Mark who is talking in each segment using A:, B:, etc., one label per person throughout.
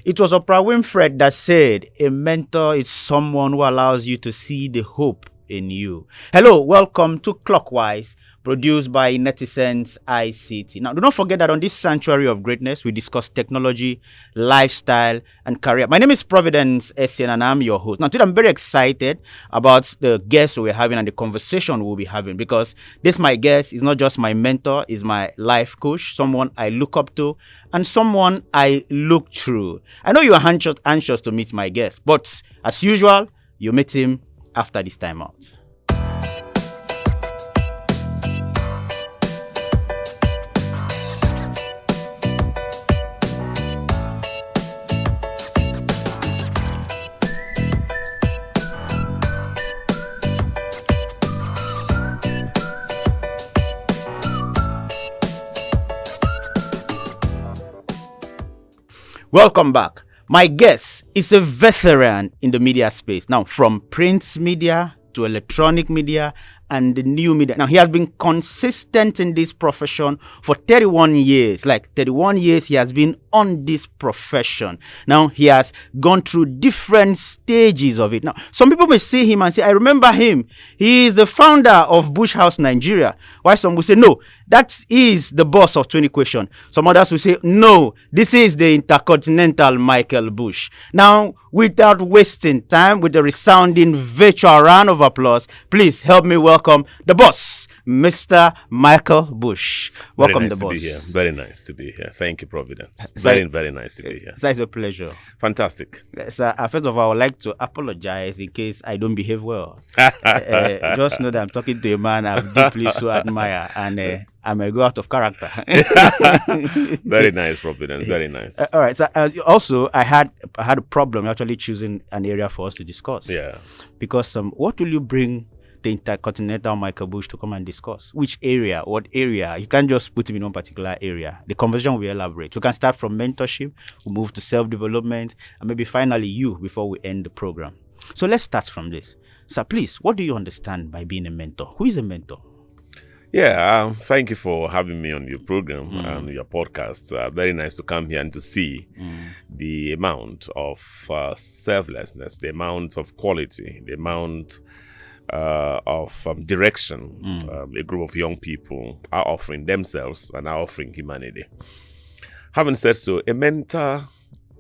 A: It was Oprah Winfrey that said, a mentor is someone who allows you to see the hope in you. Hello, welcome to Clockwise, produced by Netizens ICT. Now, do not forget that on this sanctuary of greatness, we discuss technology, lifestyle, and career. My name is Providence Essien, and I'm your host. Now, today I'm very excited about the guests we're having and the conversation we'll be having, because this, my guest, is not just my mentor, is my life coach, someone I look up to, and someone I look through. I know you are anxious to meet my guest, but as usual, you meet him after this time out. Welcome back. My guest is a veteran in the media space. Now, from print media to electronic media and the new media. Now, he has been consistent in this profession for 31 years. Like 31 years, he has been on this profession. Now, he has gone through different stages of it. Now, some people may see him and say, I remember him. He is the founder of Bush House, Nigeria. While some will say, no, that is the boss of 20 Question. Some others will say, no, this is the intercontinental Michael Bush. Now, without wasting time, with a resounding virtual round of applause, please help me welcome the boss, Mr. Michael Bush. Welcome, the boss.
B: Very nice to be here. Very nice to be here. Thank you, Providence. Very nice to be here.
A: It's a pleasure.
B: Fantastic.
A: Sir, first of all, I would like to apologize in case I don't behave well. Just know that I'm talking to a man I deeply so admire, and I may go out of character.
B: Very nice, Providence. Very nice.
A: All right. So also, I had a problem actually choosing an area for us to discuss.
B: Yeah.
A: Because what will you bring the intercontinental Michael Bush to come and discuss? Which area? What area? You can't just put him in one particular area. The conversation will elaborate. We can start from mentorship, we'll move to self-development, and maybe finally you before we end the program. So let's start from this. Sir, please, what do you understand by being a mentor? Who is a mentor?
B: Yeah, thank you for having me on your program and your podcast. Very nice to come here and to see the amount of selflessness, the amount of quality, the amount of direction a group of young people are offering themselves and are offering humanity. Having said so, a mentor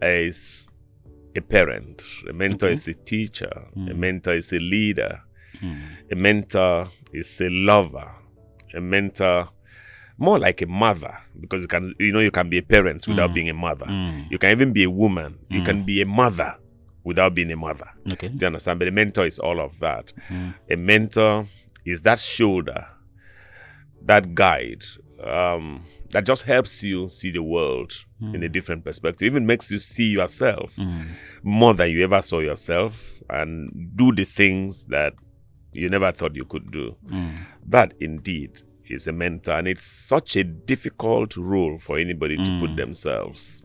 B: is a parent, a mentor is a teacher, a mentor is a leader, a mentor is a lover, a mentor more like a mother, because you can be a parent without being a mother. You can even be a woman. You can be a mother without being a mother.
A: Okay.
B: Do you understand? But a mentor is all of that. A mentor is that shoulder, that guide, that just helps you see the world in a different perspective. Even makes you see yourself more than you ever saw yourself, and do the things that you never thought you could do. That indeed is a mentor, and it's such a difficult role for anybody to put themselves.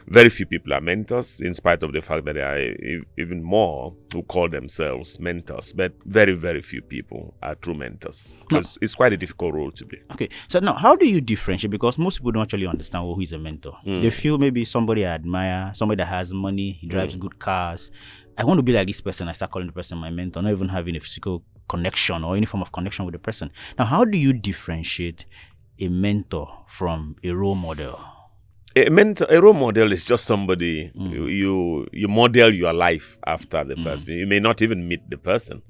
B: Very few people are mentors, in spite of the fact that there are even more who call themselves mentors. But very, very few people are true mentors. Because it's quite a difficult role to be.
A: Okay. So now, how do you differentiate? Because most people don't actually understand who is a mentor. They feel maybe somebody I admire, somebody that has money, he drives good cars. I want to be like this person. I start calling the person my mentor, not even having a physical connection or any form of connection with the person. Now, how do you differentiate a mentor from a role model?
B: A role model is just somebody you model your life after the person. You may not even meet the person.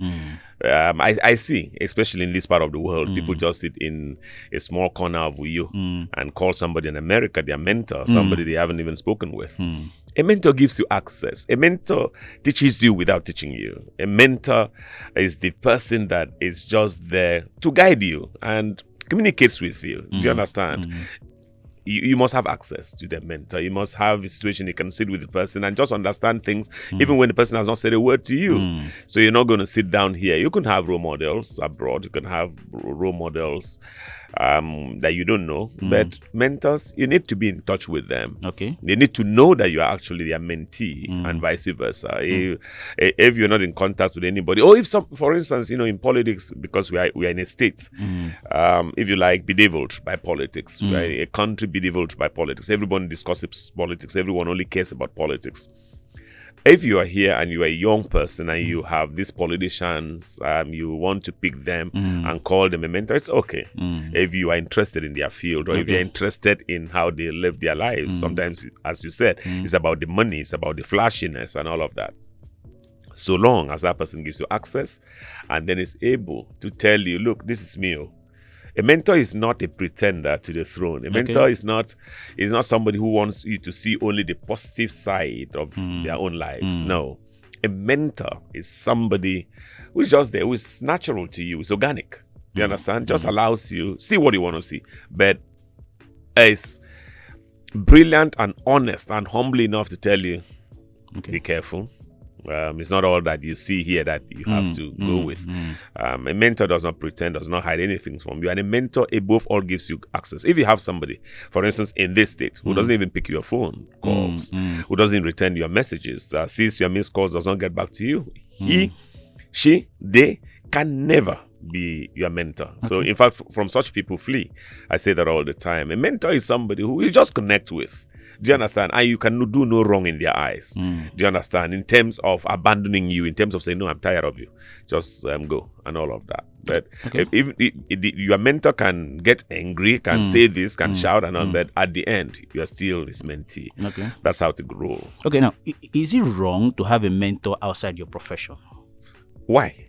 B: I see, especially in this part of the world, people just sit in a small corner of you and call somebody in America their mentor, somebody they haven't even spoken with. A mentor gives you access. A mentor teaches you without teaching you. A mentor is the person that is just there to guide you and communicates with you. Do you understand? You must have access to the mentor. You must have a situation you can sit with the person and just understand things, even when the person has not said a word to you. So you're not going to sit down here. You can have role models abroad. You can have role models that you don't know. But mentors, you need to be in touch with them.
A: Okay.
B: They need to know that you are actually their mentee and vice versa. If you're not in contact with anybody, or if for instance, in politics, because we are in a state, if you like, bedeviled by politics, we are a country bedeviled by politics. Everyone discusses politics. Everyone only cares about politics. If you are here and you are a young person and you have these politicians, you want to pick them and call them a mentor, it's okay. If you are interested in their field, or if you're interested in how they live their lives, sometimes, as you said, it's about the money, it's about the flashiness and all of that. So long as that person gives you access and then is able to tell you, look, this is me. A mentor is not a pretender to the throne. A mentor is not somebody who wants you to see only the positive side of their own lives. No. A mentor is somebody who's just there, who is natural to you. It's organic. You understand? Just allows you see what you want to see. But is brilliant and honest and humble enough to tell you, be careful. It's not all that you see here that you have to go with. A mentor does not pretend, does not hide anything from you. And a mentor, above all, gives you access. If you have somebody, for instance, in this state, who doesn't even pick your phone calls, who doesn't return your messages, sees your missed calls, does not get back to you, he, she, they can never be your mentor. So, in fact, from such people, flee. I say that all the time. A mentor is somebody who you just connect with. Do you understand? And you can do no wrong in their eyes. Do you understand? In terms of abandoning you, in terms of saying, no, I'm tired of you. Just go and all of that. But if your mentor can get angry, can say this, can shout and all that, at the end, you are still his mentee. That's how to grow.
A: Okay, now, is it wrong to have a mentor outside your profession?
B: Why?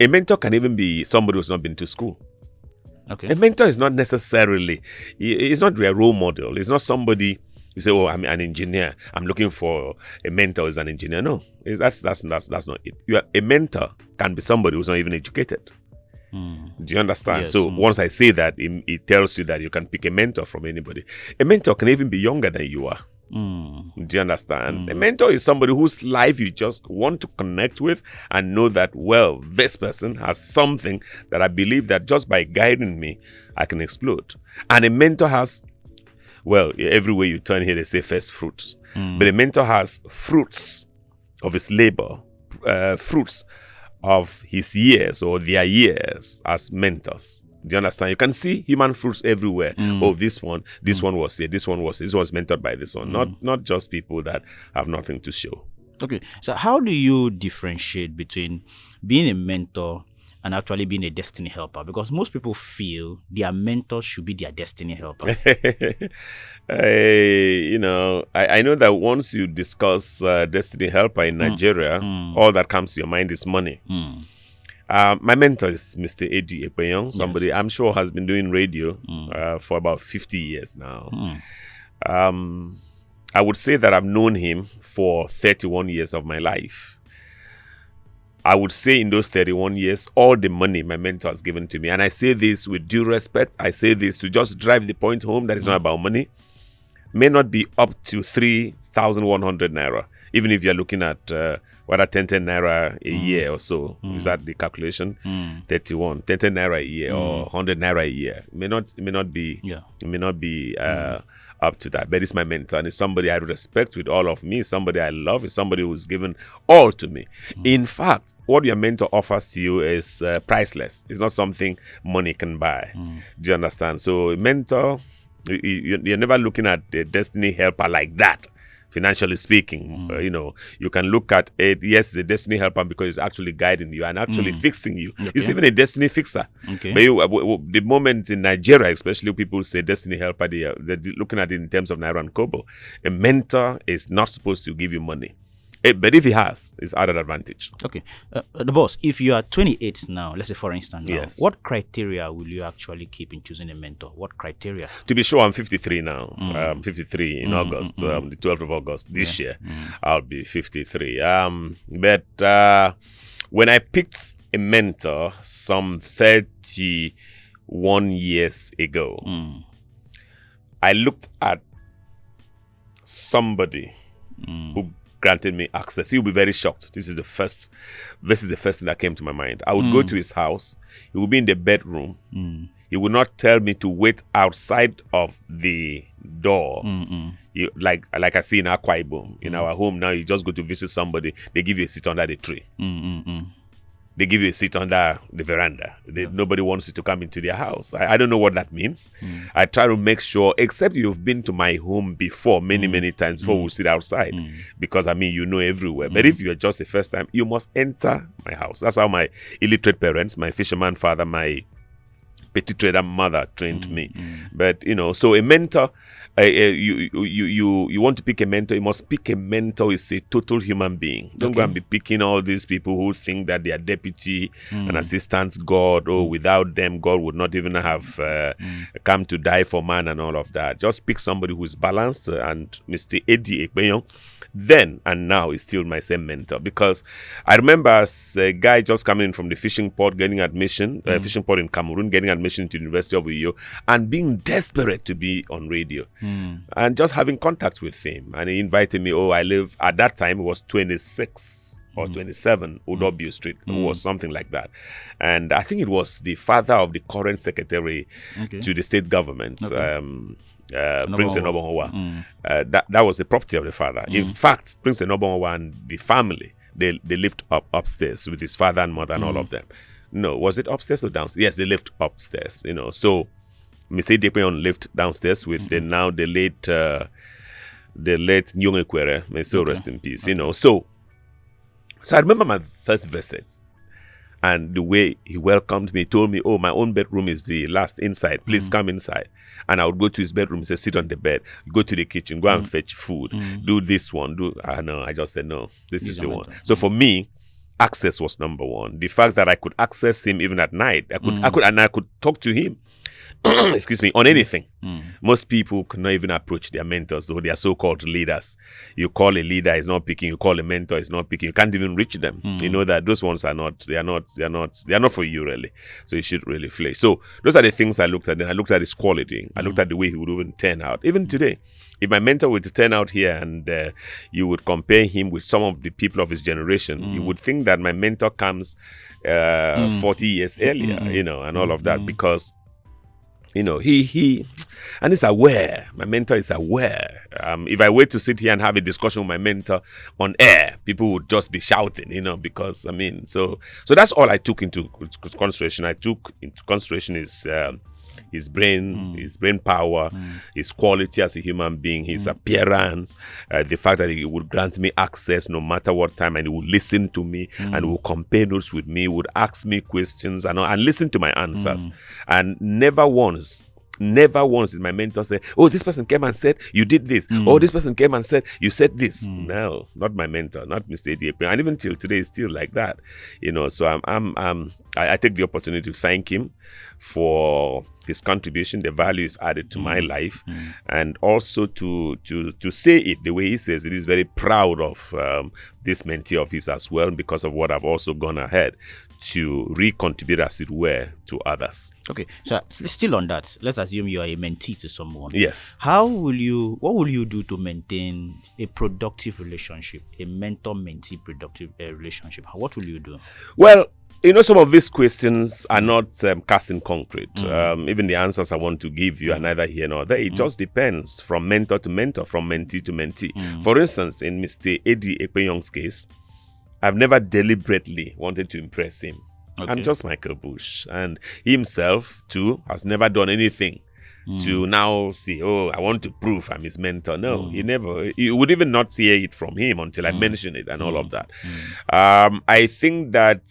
B: A mentor can even be somebody who's not been to school. A mentor is not necessarily, it's not a role model. It's not somebody. You say, oh, I'm an engineer. I'm looking for a mentor who's an engineer. No, that's not it. A mentor can be somebody who's not even educated. Do you understand?
A: Yes.
B: So once I say that, it tells you that you can pick a mentor from anybody. A mentor can even be younger than you are. Do you understand? A mentor is somebody whose life you just want to connect with and know that, well, this person has something that I believe that just by guiding me, I can explode. And a mentor has, well, everywhere you turn here, they say first fruits. But a mentor has fruits of his labor, fruits of his years or their years as mentors. Do you understand? You can see human fruits everywhere. Oh, this one was here, this one was mentored by this one. Not just people that have nothing to show.
A: Okay, so how do you differentiate between being a mentor and actually being a destiny helper? Because most people feel their mentors should be their destiny helper.
B: I know that once you discuss destiny helper in Nigeria, all that comes to your mind is money. My mentor is Mr. Eddie Epeyon, somebody I'm sure has been doing radio for about 50 years now. I would say that I've known him for 31 years of my life. I would say in those 31 years, all the money my mentor has given to me, and I say this with due respect, I say this to just drive the point home that it's not about money, may not be up to 3,100 naira, even if you're looking at what are 10 naira a year or so. Is that the calculation? 31, 10 naira a year or 100 naira a year. It may not be up to that, but it's my mentor and it's somebody I respect with all of me, somebody I love, is somebody who's given all to me. In fact, what your mentor offers to you is priceless. It's not something money can buy. Do you understand? So a mentor, you're never looking at the destiny helper like that. Financially speaking, you can look at it. Yes, it's a destiny helper because it's actually guiding you and actually fixing you. It's even a destiny fixer. But the moment in Nigeria, especially people say destiny helper, they're looking at it in terms of Naira and Kobo. A mentor is not supposed to give you money. But if he has, it's added advantage.
A: Okay. The boss, if you are 28 now, let's say for instance,
B: yes,
A: what criteria will you actually keep in choosing a mentor? What criteria?
B: To be sure, I'm 53 now. 53 in August, the 12th of August this year. I'll be 53. But when I picked a mentor some 31 years ago, I looked at somebody who granted me access. You'll be very shocked. This is the first thing that came to my mind. I would go to his house. He would be in the bedroom. He would not tell me to wait outside of the door. Like I see in Akwa Ibom. In our home now, you just go to visit somebody, they give you a seat under the tree. they give you a seat under the veranda. Nobody wants you to come into their house. I don't know what that means. I try to make sure, except you've been to my home before many times before we sit outside, because I mean, you know everywhere. But if you're just the first time, you must enter my house. That's how my illiterate parents, my fisherman father, my petty trader mother trained me. But so a mentor, you want to pick a mentor, you must pick a mentor who is a total human being. Don't go and be picking all these people who think that they are deputy and assistant God, or without them God would not even have come to die for man and all of that. Just pick somebody who is balanced, and Mr. Eddie Ekpenyong then and now is still my same mentor, because I remember as a guy just coming in from the fishing port, getting admission, fishing port in Cameroon, getting admission to the University of Uyo, and being desperate to be on radio, and just having contact with him. And he invited me. I live at that time, it was 26 or 27 Udobio Street, it was something like that. And I think it was the father of the current secretary to the state government. Prince Enobonwa. That was the property of the father. In fact, Prince Enobonwa and the family, they lived upstairs with his father and mother and all of them. No, was it upstairs or downstairs? Yes, they lived upstairs. So Mr. Ekpenyong lived downstairs with the late Nyong Ekwere. May so rest in peace. So I remember my first visit. And the way he welcomed me, told me, my own bedroom is the last inside. Please come inside. And I would go to his bedroom, say, sit on the bed. Go to the kitchen, go and fetch food. Do this one. No, I just said, no, this is the one. So for me, access was number one. The fact that I could access him even at night. I could talk to him. Excuse me, on anything. Most people cannot even approach their mentors, so they are so-called leaders. You call a leader, he's not picking. You call a mentor, he's not picking. You can't even reach them. You know that those ones are not for you, really. So you should really flee. So those are the things I looked at. Then I looked at his quality. I looked at the way he would even turn out. Even today, if my mentor were to turn out here and you would compare him with some of the people of his generation, you would think that my mentor comes 40 years earlier, and all of that, because he and is aware. My mentor is aware. If I were to sit here and have a discussion with my mentor on air, people would just be shouting, because so that's all I took into consideration. I took into consideration his brain power, his quality as a human being, his appearance, the fact that he would grant me access no matter what time, and he would listen to me and would compare notes with me, would ask me questions and listen to my answers. And never once did my mentor say, this person came and said you did this. This person came and said you said this. No, not my mentor, not Mr. Eddie Ekpenyong. And even till today, it's still like that. So I take the opportunity to thank him for his contribution, the value is added to my life, and also to say it the way he says it. Is very proud of this mentee of his as well, because of what I've also gone ahead to recontribute, as it were, to others.
A: Okay, so still on that, let's assume you are a mentee to someone.
B: Yes.
A: What will you do to maintain a productive relationship, a mentor-mentee productive relationship? What will you do?
B: Well, some of these questions are not cast in concrete. Even the answers I want to give you are neither here nor there. It just depends from mentor to mentor, from mentee to mentee. For instance, in Mr. Eddie Ekpenyong's case, I've never deliberately wanted to impress him. Okay. I'm just Michael Bush. And he himself, too, has never done anything to now say, I want to prove I'm his mentor. No, you would even not hear it from him until I mention it and all of that. I think that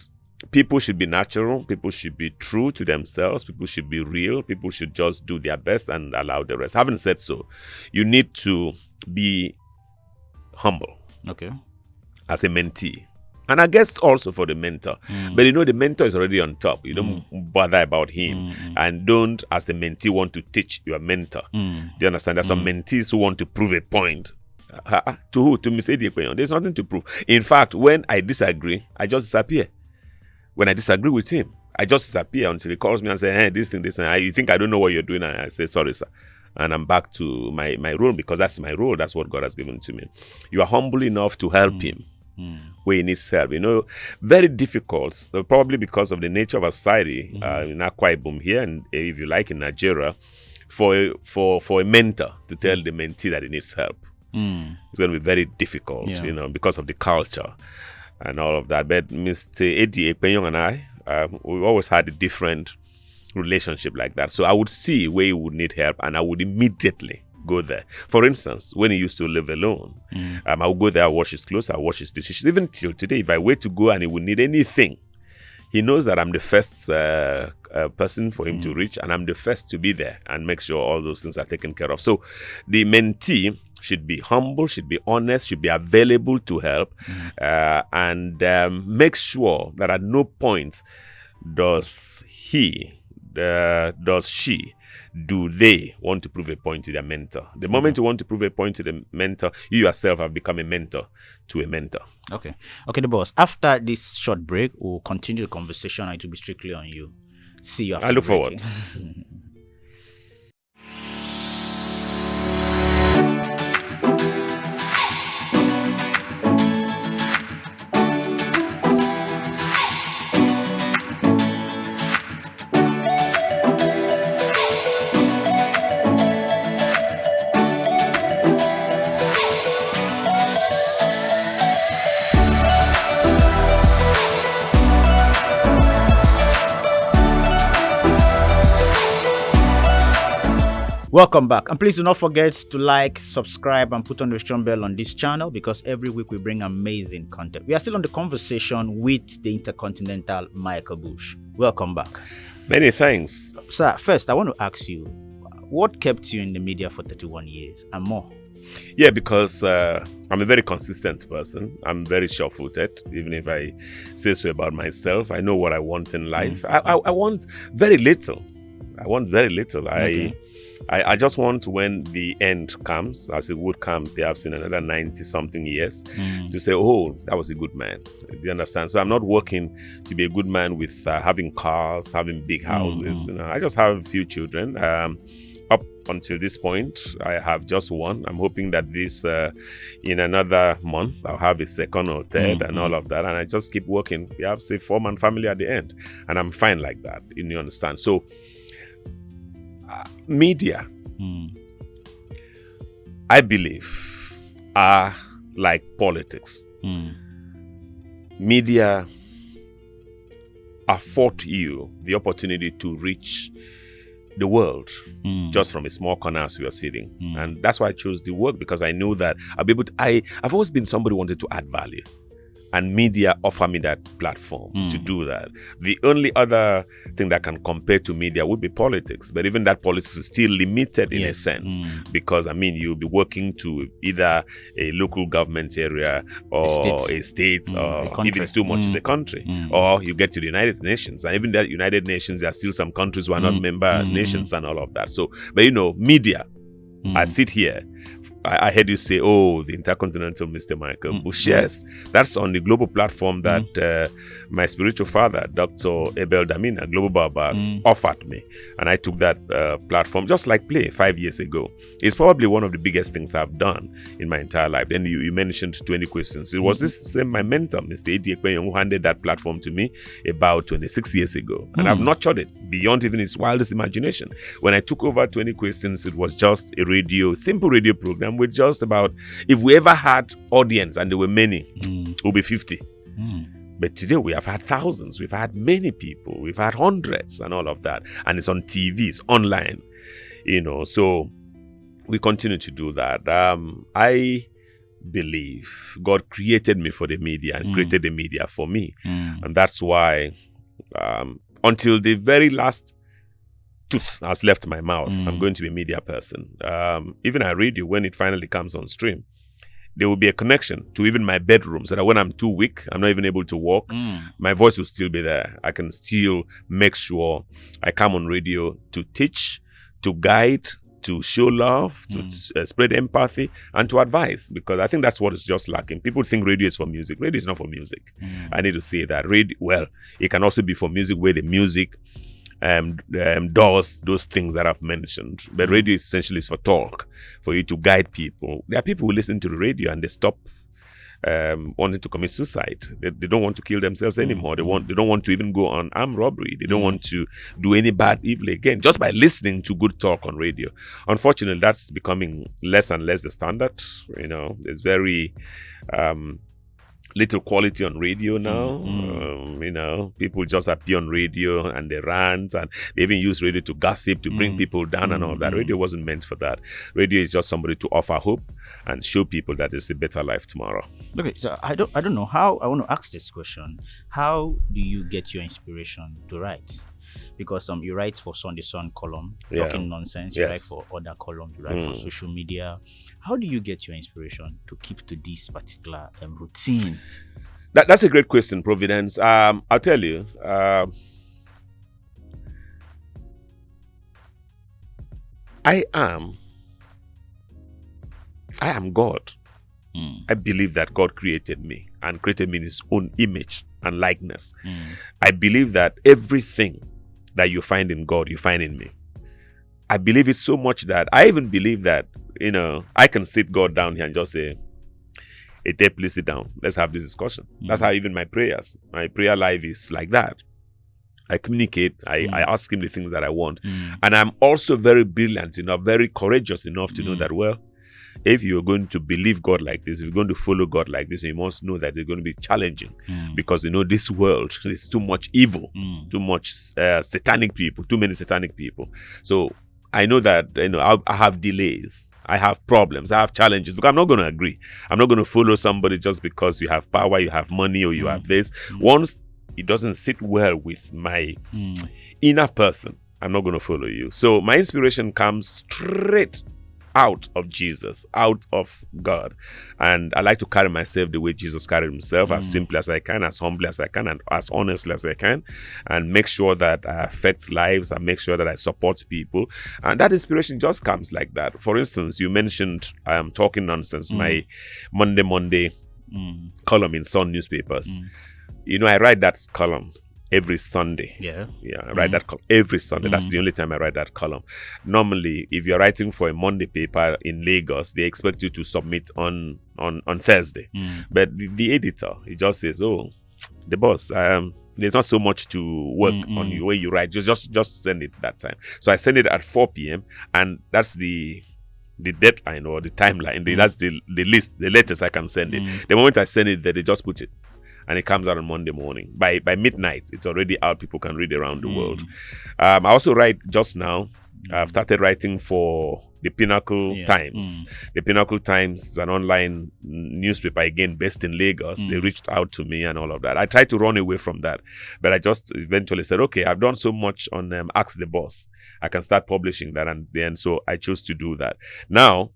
B: people should be natural. People should be true to themselves. People should be real. People should just do their best and allow the rest. Having said so, you need to be humble.
A: Okay.
B: As a mentee. And I guess also for the mentor. But the mentor is already on top. You don't bother about him. And don't, as the mentee, want to teach your mentor. Do you understand? There's some mentees who want to prove a point. To who? To Mr. Eddie Ekpenyong. There's nothing to prove. In fact, when I disagree, I just disappear. When I disagree with him, I just disappear until he calls me and says, hey, this thing, you think I don't know what you're doing? And I say, sorry, sir. And I'm back to my role, because that's my role. That's what God has given to me. You are humble enough to help him where he needs help. Very difficult, probably because of the nature of our society in Akwa Ibom here, and if you like in Nigeria, for a mentor to tell the mentee that he needs help. It's going to be very difficult, because of the culture. and all of that. But Mr. Eddie Ekpenyong and I, we've always had a different relationship like that. So I would see where he would need help, and I would immediately go there. For instance, when he used to live alone, I would go there, I wash his clothes, I wash his dishes. Even till today, if I were to go and he would need anything, he knows that I'm the first person for him to reach, and I'm the first to be there and make sure all those things are taken care of. So the mentee should be humble, should be honest, should be available to help, and make sure that at no point does he, does she, do they want to prove a point to their mentor. The moment you want to prove a point to the mentor, you yourself have become a mentor to a mentor.
A: Okay, the boss. After this short break, we'll continue the conversation, and it will be strictly on you. See you after
B: I look
A: the break.
B: forward.
A: Welcome back, and please do not forget to like, subscribe, and put on the notification bell on this channel, because every week we bring amazing content. We are still on the conversation with the intercontinental Michael Bush. Welcome back.
B: Many thanks.
A: Sir, first I want to ask you, what kept you in the media for 31 years and more?
B: Yeah, because I'm a very consistent person. I'm very sure-footed, even if I say so about myself. I know what I want in life. I want very little. Okay. I just want, when the end comes, as it would come perhaps in another 90-something years, to say, oh, that was a good man. Do you understand? So I'm not working to be a good man with having cars, having big houses. You know, I just have a few children. Up until this point, I have just one. I'm hoping that this, in another month, I'll have a second or third and all of that. And I just keep working. We have, say, 4-man family at the end. And I'm fine like that, you understand? So, media, I believe, are like politics. Media afford you the opportunity to reach the world just from a small corner as we are sitting. And that's why I chose the work, because I know that I'll be able to, I've always been somebody who wanted to add value. And media offer me that platform to do that. The only other thing that can compare to media would be politics. But even that politics is still limited in a sense. Because, I mean, you'll be working to either a local government area or a state or even it's too much as a country. Or you get to the United Nations. And even that United Nations, there are still some countries who are not member nations and all of that. So, but you know, media, I sit here. I heard you say, oh, the intercontinental Mr. Michael Bush. Yes, that's on the global platform that my spiritual father, Dr. Abel Damina, Global Barbers, offered me. And I took that platform just like play 5 years ago. It's probably one of the biggest things I've done in my entire life. Then you mentioned 20 questions. It was this same, my mentor, Mr. Eddie Ekpenyong, who handed that platform to me about 26 years ago. And I've nurtured it beyond even his wildest imagination. When I took over 20 questions, it was just a simple radio program with just about, if we ever had audience, and there were many, it would be 50. But today we have had thousands, we've had many people, we've had hundreds and all of that. And it's on TV, it's online, you know, so we continue to do that. I believe God created me for the media and created the media for me. And that's why until the very last tooth has left my mouth, I'm going to be a media person. Even at radio, when it finally comes on stream, there will be a connection to even my bedroom, so that when I'm too weak, I'm not even able to walk, my voice will still be there. I can still make sure I come on radio to teach, to guide, to show love, to spread empathy, and to advise, because I think that's what is just lacking. People think radio is for music. Radio is not for music. I need to say that. Radio, well, it can also be for music, where the music does those things that I've mentioned. But radio essentially is for talk, for you to guide people. There are people who listen to the radio and they stop wanting to commit suicide. They don't want to kill themselves anymore. They don't want to even go on armed robbery. They don't want to do any bad evil again, just by listening to good talk on radio. Unfortunately, that's becoming less and less the standard. You know, it's very little quality on radio now. People just appear on radio and they rant, and they even use radio to gossip, to bring people down and all that. Radio wasn't meant for that. Radio is just somebody to offer hope and show people that there's a better life tomorrow.
A: Okay, so I don't know how. I want to ask this question: how do you get your inspiration to write? Because you write for Sunday Sun column, talking nonsense. You write for other columns. You write for social media. How do you get your inspiration to keep to this particular routine?
B: That's a great question, Providence. I'll tell you. I am God. I believe that God created me and created me in His own image and likeness. I believe that everything that you find in God, you find in me. I believe it so much that I even believe that, I can sit God down here and just say, hey, Dave, please sit down. Let's have this discussion. That's how even my prayer life is like that. I communicate. I ask Him the things that I want. And I'm also very brilliant enough, very courageous enough to know that, well, if you're going to believe God like this, if you're going to follow God like this, you must know that it's going to be challenging because, this world is too much evil, too much satanic people, too many satanic people. So I know that, I have delays, I have problems, I have challenges, because I'm not going to agree. I'm not going to follow somebody just because you have power, you have money, or you have this. Once it doesn't sit well with my inner person, I'm not going to follow you. So my inspiration comes straight out of Jesus, out of God. And I like to carry myself the way Jesus carried himself, as simply as I can, as humbly as I can, and as honestly as I can, and make sure that I affect lives and make sure that I support people. And that inspiration just comes like that. For instance, you mentioned Talking Nonsense, my Monday column in Sun newspapers. I write that column every Sunday. I write that column every Sunday. That's the only time I write that column. Normally, if you're writing for a Monday paper in Lagos, they expect you to submit on Thursday. But the editor, he just says, "Oh, the boss, there's not so much to work on the way you write. Just send it that time." So I send it at 4 p.m. and that's the deadline or the timeline. That's the list, the latest I can send it. The moment I send it, they just put it. And it comes out on Monday morning. By midnight, it's already out. People can read around the world. I also write just now. I've started writing for the Pinnacle Times. The Pinnacle Times is an online newspaper, again, based in Lagos. They reached out to me and all of that. I tried to run away from that. But I just eventually said, okay, I've done so much on Ask the Boss. I can start publishing that. And then so I chose to do that. Now,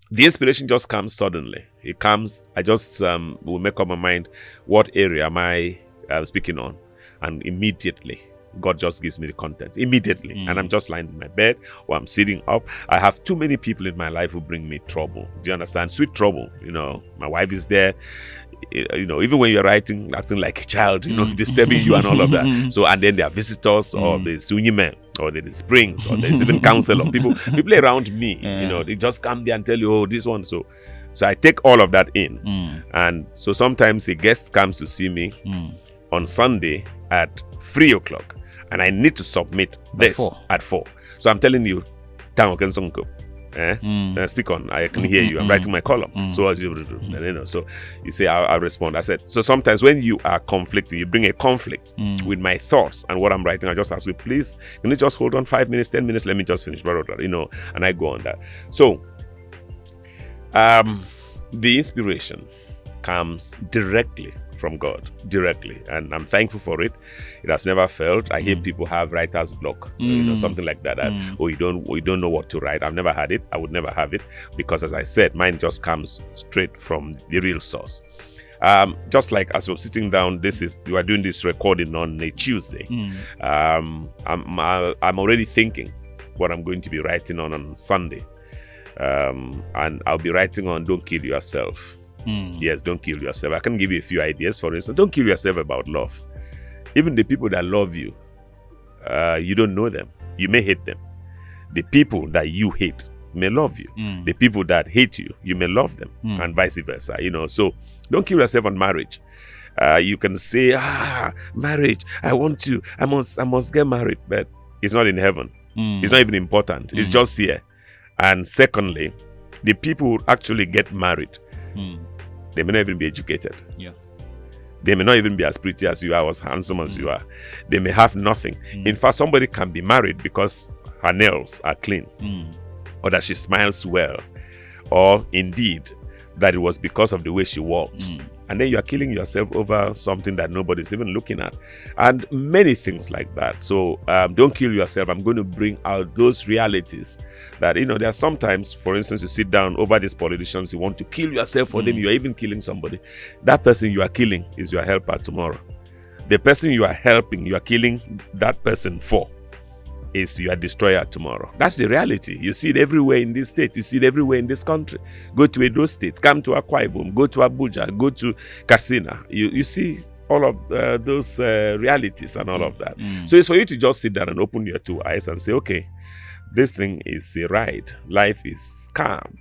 B: the inspiration just comes suddenly. It comes, I just will make up my mind, what area am I speaking on? And immediately, God just gives me the content. Immediately. And I'm just lying in my bed or I'm sitting up. I have too many people in my life who bring me trouble. Do you understand? Sweet trouble. My wife is there. Even when you're acting like a child, disturbing you and all of that. So, and then there are visitors or the Sunyime or the Springs or there's even counselor. People around me, they just come there and tell you, oh, this one. So I take all of that in. And so sometimes a guest comes to see me on Sunday at 3 o'clock and I need to submit this at 4. So I'm telling you, speak on. I can hear you. I'm writing my column. So as you so you say I'll respond. I said, so sometimes when you are conflicting, you bring a conflict with my thoughts and what I'm writing. I just ask you, please, can you just hold on 5 minutes, 10 minutes? Let me just finish. And I go on that. So the inspiration comes directly from God, directly, and I'm thankful for it. It has never failed. I hear people have writer's block, something like that. You don't know what to write. I've never had it. I would never have it because, as I said, mine just comes straight from the real source. Just like as we're sitting down, you are doing this recording on a Tuesday. I'm already thinking what I'm going to be writing on Sunday, and I'll be writing on "Don't Kill Yourself." Yes, don't kill yourself. I can give you a few ideas. For instance, don't kill yourself about love. Even the people that love you, you don't know them. You may hate them. The people that you hate may love you. The people that hate you, you may love them, and vice versa. So don't kill yourself on marriage. You can say, marriage, I must get married, but it's not in heaven. It's not even important. It's just here. And secondly, the people who actually get married, They may not even be educated.
A: Yeah.
B: They may not even be as pretty as you are, as handsome as you are. They may have nothing. In fact, somebody can be married because her nails are clean, or that she smiles well, or indeed that it was because of the way she walks. And then you are killing yourself over something that nobody's even looking at, and many things like that. So don't kill yourself. I'm going to bring out those realities that, there are sometimes, for instance, you sit down over these politicians, you want to kill yourself for them, you are even killing somebody. That person you are killing is your helper tomorrow. The person you are helping, you are killing that person for, is your destroyer tomorrow. That's the reality. You see it everywhere in this state. You see it everywhere in this country. Go to Edo State, come to Akwa Ibom, go to Abuja, go to Katsina. You see all of those realities and all of that. So it's for you to just sit down and open your two eyes and say, okay, this thing is a ride. Life is calm.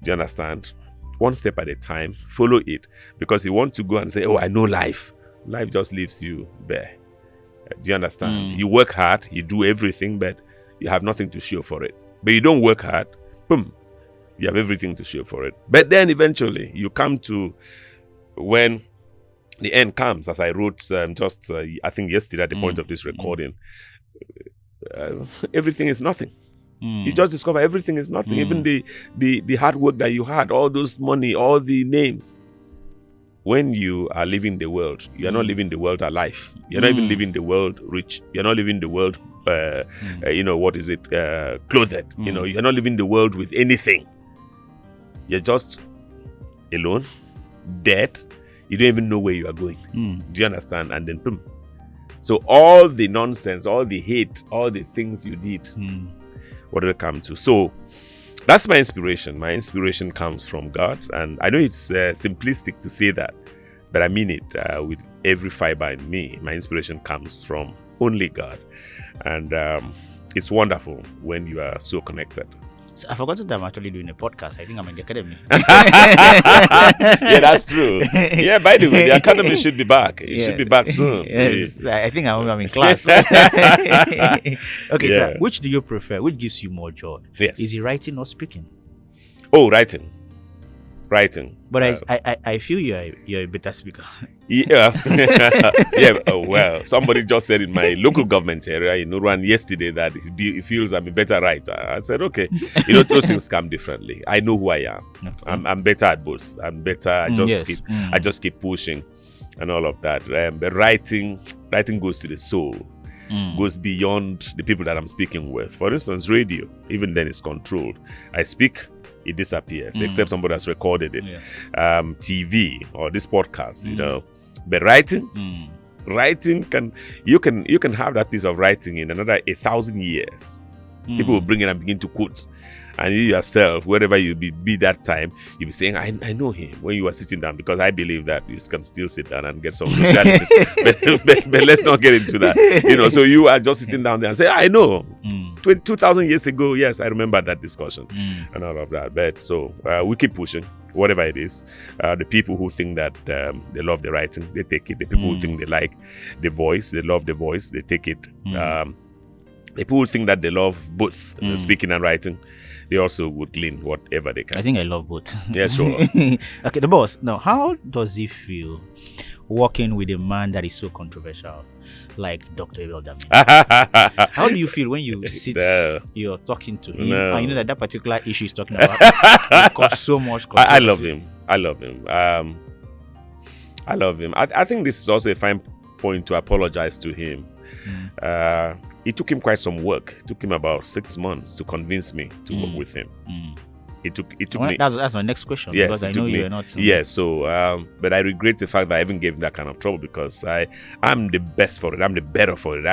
B: Do you understand? One step at a time, follow it. Because you want to go and say, oh, I know life. Life just leaves you bare. Do you understand? You work hard, you do everything, but you have nothing to show for it. But you don't work hard, boom, you have everything to show for it. But then eventually you come to when the end comes, as I wrote I think yesterday at the point of this recording, everything is nothing. You just discover everything is nothing. Even the hard work that you had, all those money, all the names. When you are living the world, you are not living the world alive. You're not even living the world rich. You're not living the world, clothed. You're not living the world with anything. You're just alone, dead. You don't even know where you are going. Do you understand? And then boom. So all the nonsense, all the hate, all the things you did, what did it come to? So that's my inspiration. My inspiration comes from God. And I know it's simplistic to say that, but I mean it with every fiber in me. My inspiration comes from only God. And it's wonderful when you are so connected.
A: So I forgot that I'm actually doing a podcast. I think I'm in the academy.
B: Yeah, that's true. Yeah, by the way, the academy should be back. It should be back soon.
A: Yes, I think I'm in class. Okay, so which do you prefer? Which gives you more joy?
B: Yes.
A: Is it writing or speaking?
B: Oh, writing.
A: But I feel you're a better speaker.
B: Yeah. Yeah. Well, somebody just said in my local government area in Uruan yesterday that he feels I'm a better writer. I said, okay, those things come differently. I know who I am. Okay. I'm better at both. I'm better. I just keep pushing and all of that. But writing goes to the soul. Goes beyond the people that I'm speaking with. For instance, radio, even then it's controlled. I speak, it disappears, except somebody has recorded it. TV or this podcast, But writing you can have that piece of writing in another 1,000 years. People will bring it and begin to quote. And you yourself, wherever you be that time, you'll be saying, I know him when you are sitting down, because I believe that you can still sit down and get some realities. but let's not get into that. So you are just sitting down there and say, I know. 2,000 years ago, yes, I remember that discussion and all of that. But so we keep pushing, whatever it is. The people who think that they love the writing, they take it. The people who think they like the voice, they love the voice, they take it. The people who think that they love both speaking and writing, they also would glean whatever they can.
A: I think I love both.
B: Yeah, sure.
A: Okay, the boss. Now, how does it feel working with a man that is so controversial, like Dr. Abel Damina? How do you feel when you sit, you're talking to him, and you know that particular issue he's talking about caused so much controversy?
B: I love him. I think this is also a fine point to apologize to him. It took him quite some work. It took him about 6 months to convince me to work with him. It took me.
A: That's my next question.
B: Yes,
A: because I know you're not.
B: Yeah, so but I regret the fact that I even gave him that kind of trouble, because I'm the best for it. I'm the better for it.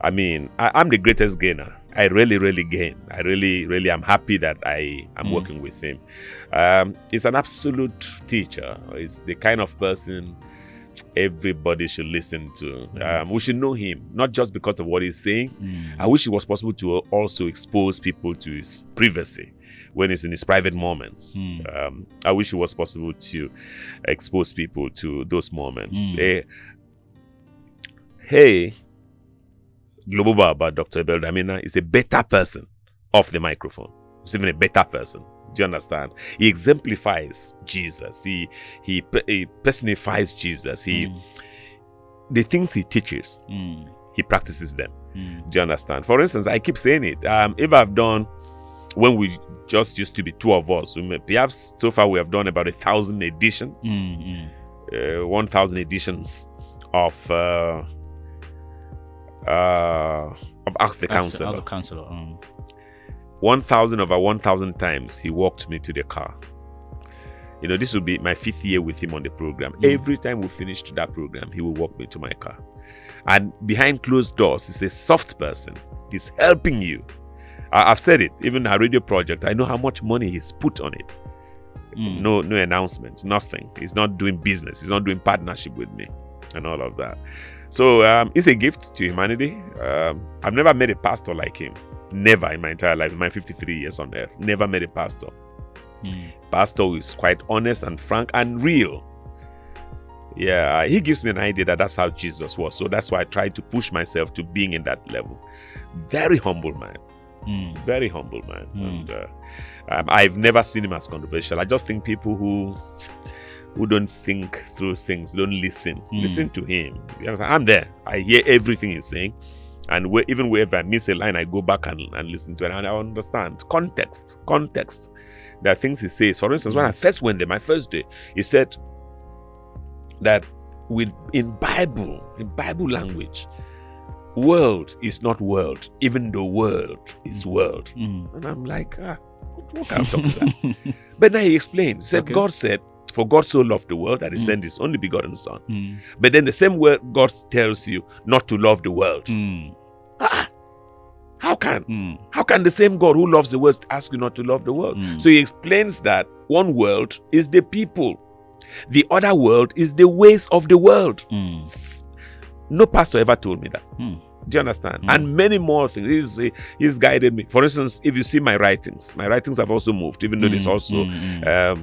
B: I'm the greatest gainer. I really gain. I really am happy that I am working with him. He's an absolute teacher. He's the kind of person everybody should listen to. We should know him, not just because of what he's saying. I wish it was possible to also expose people to his privacy when he's in his private moments. I wish it was possible to expose people to those moments. Hey, Global about Dr. Abel Damina is a better person off the microphone. He's even a better person Do you understand? He exemplifies Jesus. He personifies Jesus. The things he teaches, he practices them. Do you understand? For instance, I keep saying it. If I've done, when we just used to be two of us, perhaps so far we have done about 1,000 editions, 1,000 editions of Ask the Counselor. 1,000 over 1,000 times he walked me to the car. This will be my 5th year with him on the program. Every time we finished that program, he will walk me to my car. And behind closed doors, he's a soft person. He's helping you. I've said it, even our radio project, I know how much money he's put on it. No announcements, nothing. He's not doing business. He's not doing partnership with me and all of that. So it's a gift to humanity. I've never met a pastor like him. Never in my entire life, in my 53 years on earth. Never met a pastor. Pastor who is quite honest and frank and real. Yeah, he gives me an idea that that's how Jesus was. So that's why I try to push myself to being in that level. Very humble man. Very humble man. And I've never seen him as controversial. I just think people who don't think through things, don't listen to him. You understand? I'm there. I hear everything he's saying. And even wherever I miss a line, I go back and listen to it, and I understand context. There are things he says. For instance, when I first went there, my first day, he said that in Bible language, world is not world, even though world is world. And I'm like, what kind of talk is that? But now he explained. He said, okay. God said, for God so loved the world that he sent his only begotten son. But then the same word God tells you not to love the world. How can the same God who loves the world ask you not to love the world? So he explains that one world is the people. The other world is the ways of the world. No pastor ever told me that. Do you understand? And many more things. He's guided me. For instance, if you see my writings have also moved, even though there's also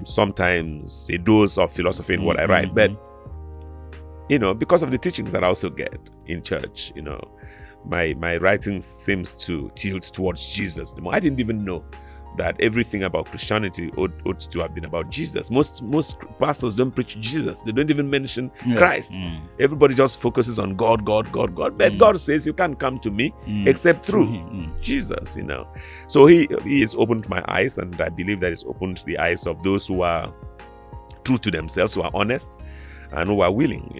B: sometimes a dose of philosophy in what I write. But, because of the teachings that I also get in church, my writings seems to tilt towards Jesus. I didn't even know that everything about Christianity ought to have been about Jesus. Most pastors don't preach Jesus. They don't even mention Christ. Everybody just focuses on God. But God says you can't come to me except through Jesus, So he has opened my eyes, and I believe that he's opened the eyes of those who are true to themselves, who are honest, and who are willing,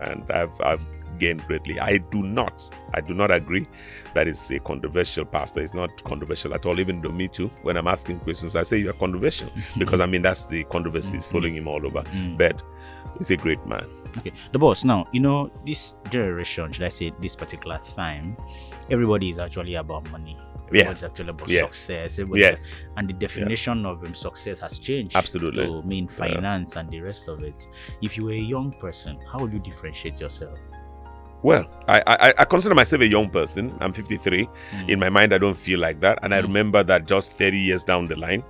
B: and I've gained greatly. I do not agree that it's a controversial pastor. It's not controversial at all, even though me too, when I'm asking questions, I say you're controversial because that's the controversy following him all over. But he's a great man.
A: Okay, the boss. Now, this generation, should I say this particular time, everybody is actually about money. Everybody's actually about success. And the definition of success has changed.
B: Absolutely.
A: To mean finance and the rest of it. If you were a young person, how would you differentiate yourself?
B: Well, I consider myself a young person. I'm 53. In my mind, I don't feel like that. And I remember that just 30 years down the line,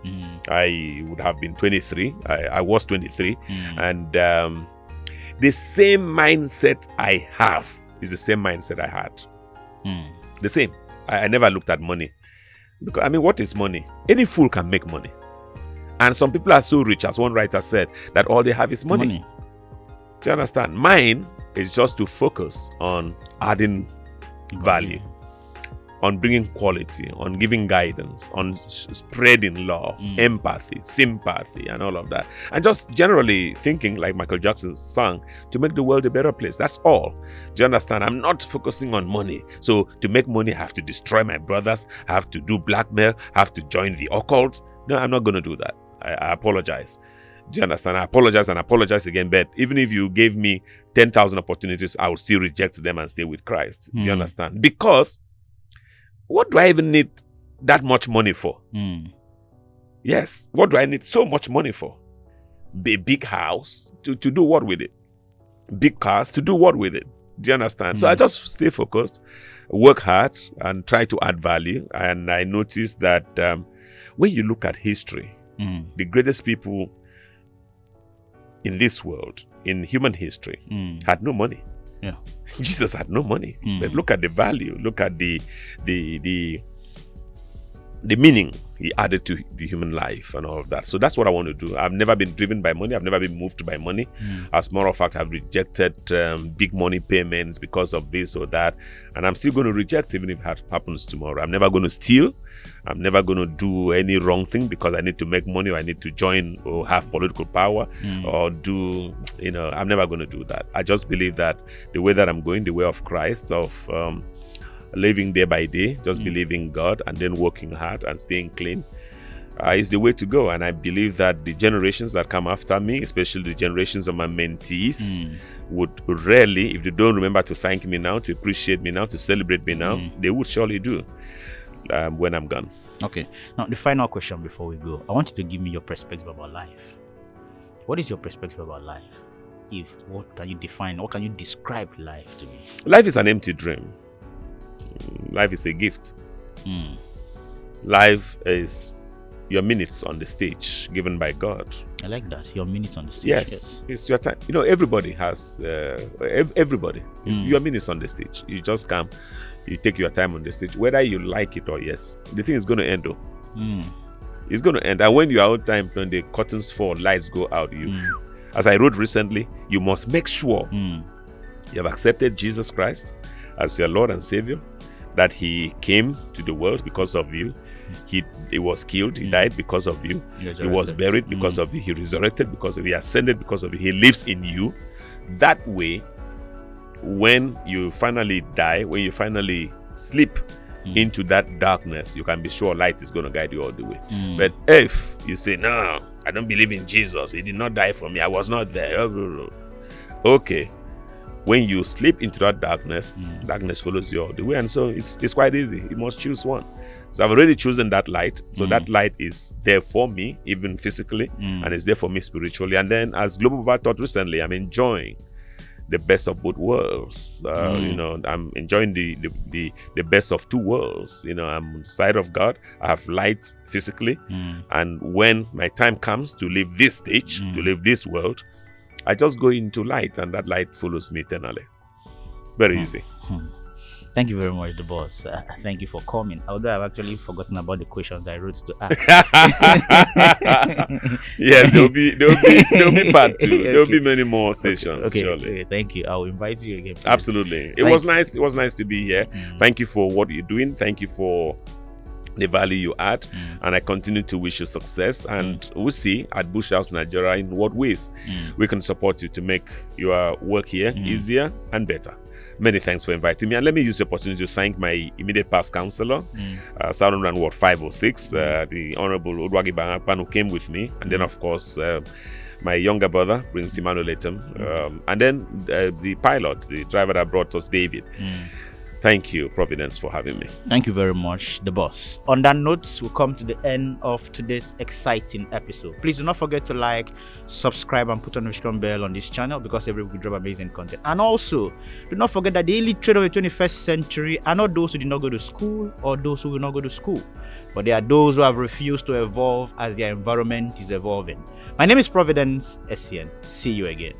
B: I would have been 23. I was 23. And the same mindset I have is the same mindset I had. The same. I never looked at money. Because, what is money? Any fool can make money. And some people are so rich, as one writer said, that all they have is money. Do you understand? Mine is just to focus on adding value, on bringing quality, on giving guidance, on spreading love, empathy, sympathy, and all of that. And just generally thinking, like Michael Jackson's song, to make the world a better place. That's all. Do you understand? I'm not focusing on money. So to make money, I have to destroy my brothers, I have to do blackmail, I have to join the occult. No, I'm not going to do that. I apologize. Do you understand? I apologize again. But even if you gave me 10,000 opportunities, I will still reject them and stay with Christ. Do you understand? Because what do I even need that much money for? Yes. What do I need so much money for? A big house to do what with it? Big cars to do what with it? Do you understand? So I just stay focused, work hard, and try to add value. And I noticed that when you look at history, the greatest people in this world, in human history, had no money.
A: Yeah.
B: Jesus had no money. But look at the value, look at the meaning he added to the human life and all of that. So that's what I want to do. I've never been driven by money. I've never been moved by money. As a matter of fact, I've rejected big money payments because of this or that. And I'm still going to reject even if it happens tomorrow. I'm never going to steal. I'm never going to do any wrong thing because I need to make money or I need to join or have political power or do, I'm never going to do that. I just believe that the way that I'm going, the way of Christ, of living day by day, just believing God and then working hard and staying clean is the way to go. And I believe that the generations that come after me, especially the generations of my mentees, would rarely, if they don't remember to thank me now, to appreciate me now, to celebrate me now, they would surely do when I'm gone.
A: Okay. Now, the final question before we go, I want you to give me your perspective about life. What is your perspective about life? What can you define? What can you describe life to me?
B: Life is an empty dream. Life is a gift. Life is your minutes on the stage given by God.
A: I like that. Your minutes on the stage.
B: Yes. It's your time. Everybody has, everybody. It's your minutes on the stage. You just come, you take your time on the stage, whether you like it or yes. The thing is going to end though. It's going to end. And when you are out time, when the curtains fall, lights go out, as I wrote recently, you must make sure you have accepted Jesus Christ as your Lord and Savior, that He came to the world because of you. He was killed, He died because of you. He was buried because of you. He resurrected because of you. He ascended because of you. He lives in you. That way, when you finally die, when you finally slip into that darkness, you can be sure light is going to guide you all the way. But if you say, no, I don't believe in Jesus, He did not die for me, I was not there. Okay. When you slip into that darkness, darkness follows you all the way. And so it's quite easy. You must choose one. So I've already chosen that light. So that light is there for me, even physically, and it's there for me spiritually. And then as Global Baba taught recently, I'm enjoying the best of both worlds. I'm enjoying the best of two worlds. I'm on the side of God. I have light physically. And when my time comes to leave this stage, to leave this world, I just go into light, and that light follows me eternally. Very easy.
A: Thank you very much, the boss. Thank you for coming. Although I've actually forgotten about the questions I wrote to ask.
B: Yes, there'll be part two. There'll be many more sessions.
A: Okay, thank you. I'll invite you again. Please.
B: Absolutely. It was nice. It was nice to be here. Thank you for what you're doing. Thank you for the value you add, and I continue to wish you success, and we'll see at Bush House Nigeria in what ways we can support you to make your work here easier and better. Many thanks for inviting me, and let me use the opportunity to thank my immediate past counselor, Southern Rand Ward 506, the Honorable Odwagi Bangapan, who came with me, and then of course my younger brother, Prince Emmanuel Etem, and then the pilot, the driver that brought us, David. Thank you, Providence, for having me.
A: Thank you very much, the boss. On that note, we'll come to the end of today's exciting episode. Please do not forget to like, subscribe, and put on the notification bell on this channel, because every week we drop amazing content. And also, do not forget that the illiterate of the 21st century are not those who did not go to school or those who will not go to school, but they are those who have refused to evolve as their environment is evolving. My name is Providence Essien. See you again.